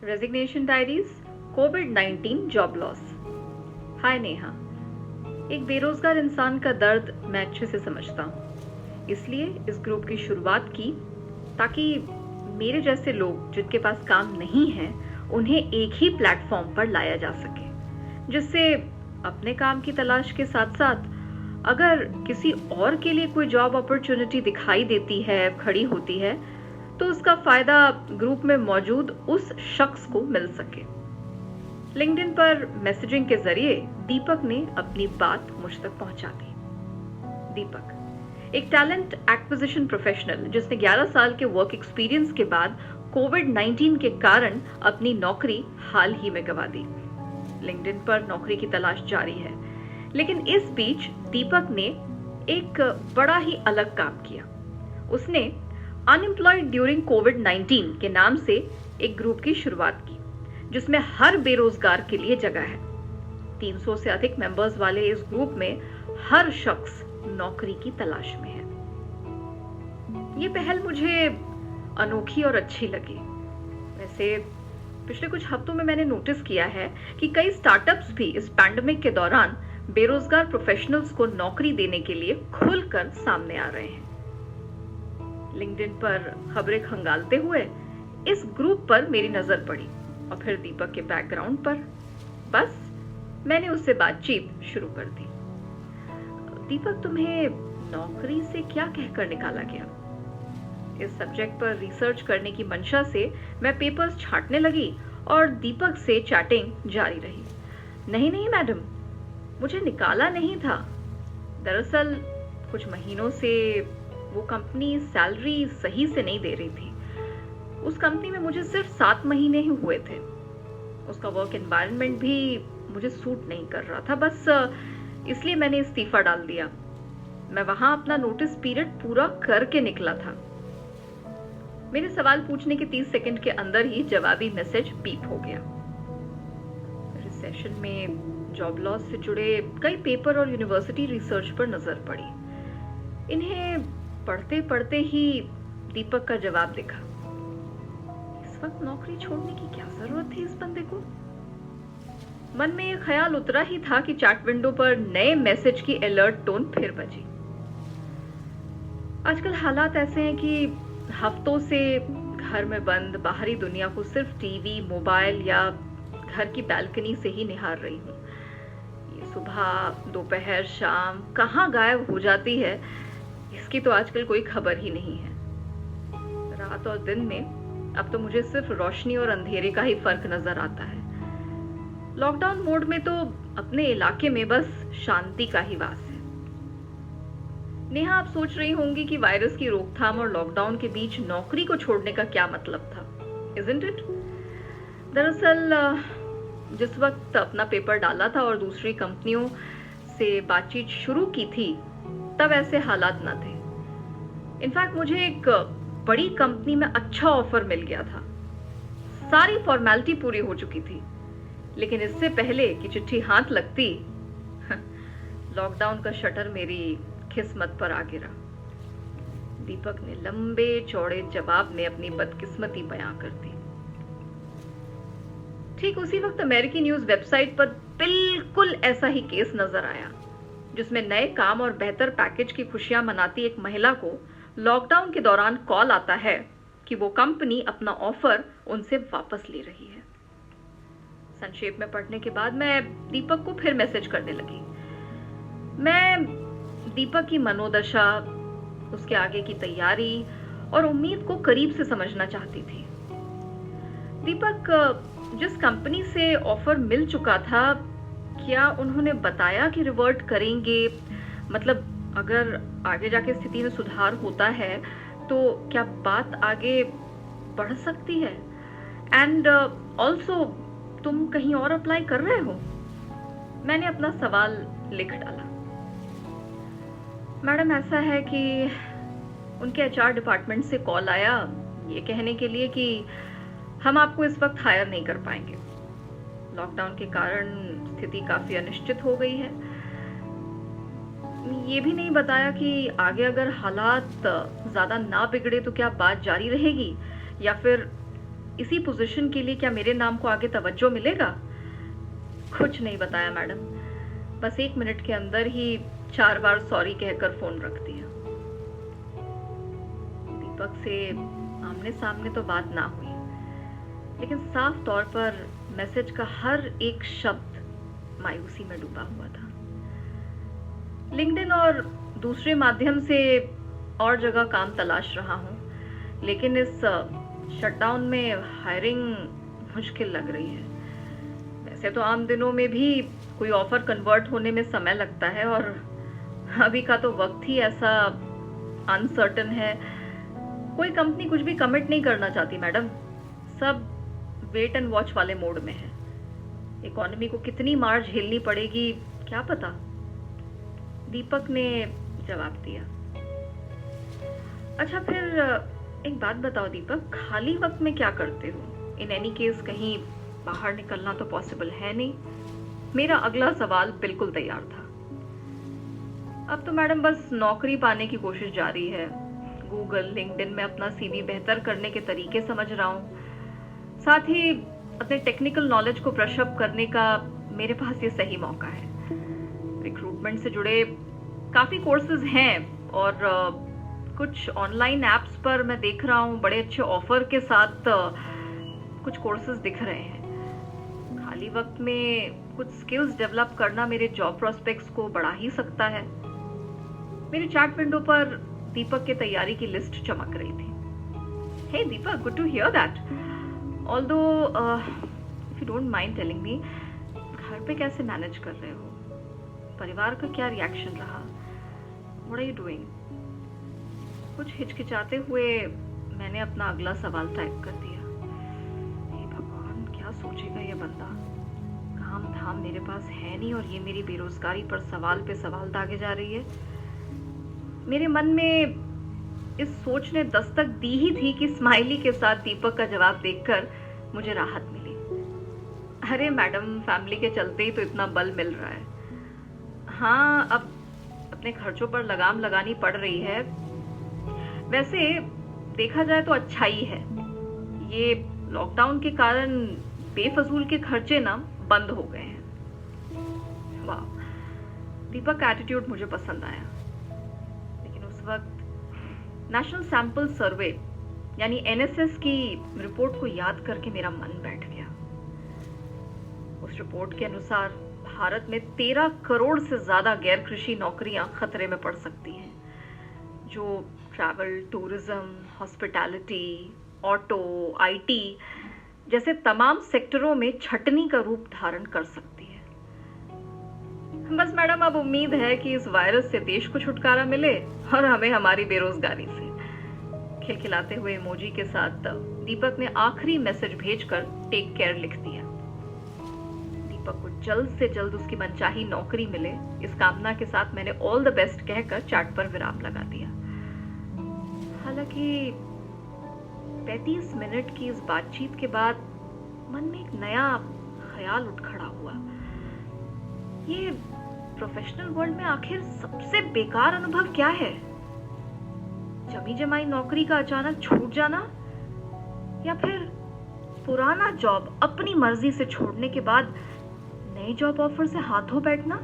Resignation diaries, कोविड-19 job loss. हाय नेहा, एक बेरोजगार इंसान का दर्द मैं अच्छे से समझता हूँ, इसलिए इस ग्रुप की शुरुआत की ताकि मेरे जैसे लोग जिनके पास काम नहीं है उन्हें एक ही प्लेटफॉर्म पर लाया जा सके, जिससे अपने काम की तलाश के साथ साथ अगर किसी और के लिए कोई जॉब अपॉर्चुनिटी दिखाई देती है, खड़ी होती है, तो उसका फायदा ग्रुप में मौजूद उस शख्स को मिल सके। लिंक्डइन पर मैसेजिंग के जरिए दीपक ने अपनी बात मुझ तक पहुंचा दी। दीपक, एक टैलेंट एक्विजिशन प्रोफेशनल जिसने 11 साल के वर्क एक्सपीरियंस के बाद कोविड-19 के कारण अपनी नौकरी हाल ही में गंवा दी। लिंक्डइन पर नौकरी की तलाश जारी है, लेकिन इस बीच दीपक ने एक बड़ा ही अलग काम किया। उसने अनएम्प्लॉयड ड्यूरिंग कोविड-19 के नाम से एक ग्रुप की शुरुआत की, जिसमें हर बेरोजगार के लिए जगह है। 300 से अधिक मेंबर्स वाले इस ग्रुप में हर शख्स नौकरी की तलाश में है। ये पहल मुझे अनोखी और अच्छी लगी। वैसे पिछले कुछ हफ्तों में मैंने नोटिस किया है कि कई स्टार्टअप्स भी इस पैंडेमिक के दौरान बेरोजगार प्रोफेशनल्स को नौकरी देने के लिए खुलकर सामने आ रहे हैं। लिंक्डइन पर खबरें खंगालते हुए इस ग्रुप पर मेरी नजर पड़ी और फिर दीपक के बैकग्राउंड पर। बस मैंने उससे बातचीत शुरू कर दी। दीपक, तुम्हें नौकरी से क्या कहकर निकाला गया? इस सब्जेक्ट पर रिसर्च करने की मंशा से मैं पेपर्स छांटने लगी और दीपक से चैटिंग जारी रही। नहीं मैडम, मुझे निकाला नहीं था। दरअसल कुछ महीनों से वो कंपनी सैलरी सही से नहीं दे रही थी। उस कंपनी में मुझे सिर्फ 7 महीने ही हुए थे। उसका वर्क एनवायरनमेंट भी मुझे सूट नहीं कर रहा था। बस इसलिए मैंने इस्तीफा डाल दिया। मैं वहां अपना नोटिस पीरियड पूरा करके निकला था। मेरे सवाल पूछने के 30 सेकंड के अंदर ही जवाबी मैसेज बीप हो गया। रिसेशन में जॉब लॉस से जुड़े कई पेपर और यूनिवर्सिटी रिसर्च पर नजर पड़ी। इन्हें पढ़ते पढ़ते ही दीपक का जवाब दिखा। इस वक्त नौकरी छोड़ने की क्या जरूरत थी इस बंदे को? मन में यह ख्याल उतरा ही था कि चैट विंडो पर नए मैसेज की अलर्ट टोन फिर बजी। आजकल हालात ऐसे हैं कि हफ्तों से घर में बंद बाहरी दुनिया को सिर्फ टीवी, मोबाइल या घर की बालकनी से ही निहार रही हूँ। ये सुबह, दोपहर, शाम कहाँ गायब हो जाती है, इसकी तो आजकल कोई खबर ही नहीं है। रात और दिन में अब तो मुझे सिर्फ रोशनी और अंधेरे का ही फर्क नजर आता है। लॉकडाउन मोड में तो अपने इलाके में बस शांति का ही वास है। नेहा, आप सोच रही होंगी कि वायरस की रोकथाम और लॉकडाउन के बीच नौकरी को छोड़ने का क्या मतलब था, isn't it? दरअसल जिस वक्त अपना पेपर डाला था और दूसरी कंपनियों से बातचीत शुरू की थी, तब ऐसे हालात न थे। इनफैक्ट मुझे एक बड़ी कंपनी में अच्छा ऑफर मिल गया था। सारी फॉर्मेलिटी पूरी हो चुकी थी, लेकिन इससे पहले कि चिट्ठी हाथ लगती, लॉकडाउन का शटर मेरी किस्मत पर आ गिरा। दीपक ने लंबे चौड़े जवाब में अपनी बदकिस्मती बयां कर दी। ठीक उसी वक्त अमेरिकी न्यूज वेबसाइट पर बिल्कुल ऐसा ही केस नजर आया, जिसमें नए काम और बेहतर पैकेज की खुशियां मनाती एक महिला को लॉकडाउन के दौरान कॉल आता है कि वो कंपनी अपना ऑफर उनसे वापस ले रही है। संक्षेप में पढ़ने के बाद मैं दीपक को फिर मैसेज करने लगी। मैं दीपक की मनोदशा, उसके आगे की तैयारी और उम्मीद को करीब से समझना चाहती थी। दीपक, जिस कंपनी से ऑफर मिल चुका था, क्या उन्होंने बताया कि रिवर्ट करेंगे? मतलब अगर आगे जाके स्थिति में सुधार होता है तो क्या बात आगे बढ़ सकती है? एंड ऑल्सो तुम कहीं और अप्लाई कर रहे हो? मैंने अपना सवाल लिख डाला। मैडम, ऐसा है कि उनके एचआर डिपार्टमेंट से कॉल आया ये कहने के लिए कि हम आपको इस वक्त हायर नहीं कर पाएंगे। लॉकडाउन के कारण स्थिति काफी अनिश्चित हो गई है। ये भी नहीं बताया कि आगे अगर हालात ज्यादा ना बिगड़े तो क्या बात जारी रहेगी या फिर इसी पोजीशन के लिए क्या मेरे नाम को आगे तवज्जो मिलेगा? कुछ नहीं बताया मैडम, बस 1 मिनट के अंदर ही 4 बार सॉरी कहकर फोन रख दिया। दीपक से आमने सामने तो बात ना हुई, लेकिन साफ तौर पर मैसेज का हर एक शब्द मायूसी में डूबा हुआ था। लिंक्डइन और दूसरे माध्यम से और जगह काम तलाश रहा हूँ, लेकिन इस शटडाउन में हायरिंग मुश्किल लग रही है। वैसे तो आम दिनों में भी कोई ऑफर कन्वर्ट होने में समय लगता है, और अभी का तो वक्त ही ऐसा अनसर्टन है। कोई कंपनी कुछ भी कमिट नहीं करना चाहती मैडम, सब वेट एंड वॉच वाले मोड में है। इकोनॉमी को कितनी मार झेलनी पड़ेगी क्या पता, दीपक ने जवाब दिया। अच्छा फिर एक बात बताओ दीपक, खाली वक्त में क्या करते हो? इन एनी केस कहीं बाहर निकलना तो पॉसिबल है नहीं। मेरा अगला सवाल बिल्कुल तैयार था। अब तो मैडम बस नौकरी पाने की कोशिश जारी है। गूगल, लिंक्डइन में अपना सीवी बेहतर करने के तरीके समझ रहा हूँ, साथ ही अपने टेक्निकल नॉलेज को ब्रश अप करने का मेरे पास ये सही मौका है। रिक्रूटमेंट से जुड़े काफी कोर्सेज हैं, और कुछ ऑनलाइन एप्स पर मैं देख रहा हूँ बड़े अच्छे ऑफर के साथ कुछ कोर्सेज दिख रहे हैं। खाली वक्त में कुछ स्किल्स डेवलप करना मेरे जॉब प्रोस्पेक्ट्स को बढ़ा ही सकता है। मेरे चैट विंडो पर दीपक के तैयारी की लिस्ट चमक रही थी। Hey Deepak, good to hear that. Although if you don't mind telling me, घर पे कैसे मैनेज कर रहे हो? परिवार का क्या रिएक्शन रहा? What are you doing? कुछ हिचकिचाते हुए मैंने अपना अगला सवाल टाइप कर दिया। हे भगवान, क्या सोचेगा ये बंदा? काम धाम मेरे पास है नहीं, और ये मेरी बेरोजगारी पर सवाल पे सवाल दागे जा रही है। मेरे मन में इस सोच ने दस्तक दी ही थी कि स्माइली के साथ दीपक का जवाब देखकर मुझे राहत मिली। अरे मैडम, फैमिली के चलते ही तो इतना बल मिल रहा है। हाँ, अब अपने खर्चों पर लगाम लगानी पड़ रही है। वैसे देखा जाए तो अच्छा ही है, ये लॉकडाउन के कारण बेफजूल के खर्चे ना बंद हो गए हैं। वाह, दीपक का एटीट्यूड मुझे पसंद आया। लेकिन उस वक्त नेशनल सैंपल सर्वे यानी एनएसएस की रिपोर्ट को याद करके मेरा मन बैठ गया। उस रिपोर्ट के अनुसार भारत में 13 करोड़ से ज्यादा गैर कृषि नौकरियां खतरे में पड़ सकती हैं, जो travel, tourism, hospitality, auto, IT जैसे तमाम सेक्टरों में छटनी का रूप धारण कर सकती है। बस मैडम, अब उम्मीद है कि इस वायरस से देश को छुटकारा मिले और हमें हमारी बेरोजगारी से। खिलखिलाते हुए इमोजी के साथ दीपक ने आखिरी मैसेज भेजकर टेक केयर लिख दिया। दीपक को जल्द से जल्द उसकी मनचाही नौकरी मिले, इस कामना के साथ मैंने ऑल द बेस्ट कहकर चैट पर विराम लगा दिया। हालांकि 35 मिनट की इस बातचीत के बाद मन में एक नया ख्याल उठ खड़ा हुआ। ये प्रोफेशनल वर्ल्ड में आखिर सबसे बेकार अनुभव क्या है? जमी जमाई नौकरी का अचानक छूट जाना, या फिर पुराना जॉब अपनी मर्जी से छोड़ने के बाद नए जॉब ऑफर से हाथ धो बैठना?